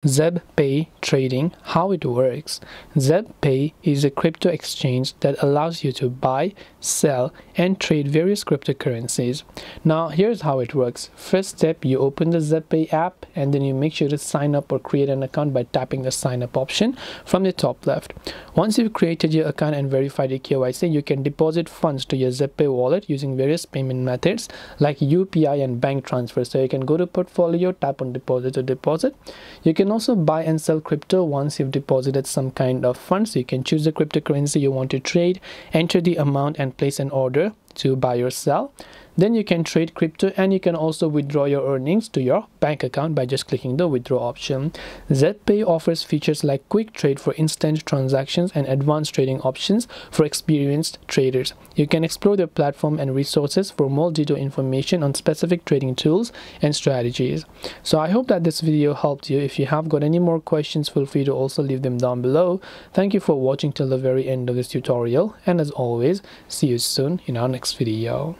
ZebPay trading, how it works. ZebPay is a crypto exchange that allows you to buy, sell, and trade various cryptocurrencies. Now, here's how it works. First step, you open the ZebPay app and then you make sure to sign up or create an account by tapping the sign up option from the top left. Once you've created your account and verified your KYC, you can deposit funds to your ZebPay wallet using various payment methods like UPI and bank transfer. So you can go to portfolio, tap on deposit to deposit. You can also buy and sell crypto once you've deposited some kind of funds. You can choose the cryptocurrency you want to trade, enter the amount and place an order to buy or sell. Then you can trade crypto and you can also withdraw your earnings to your bank account by just clicking the withdraw option. ZebPay offers features like quick trade for instant transactions and advanced trading options for experienced traders. You can explore their platform and resources for more detailed information on specific trading tools and strategies. So I hope that this video helped you. If you have got any more questions, feel free to also leave them down below. Thank you for watching till the very end of this tutorial, and as always, see you soon in our next video.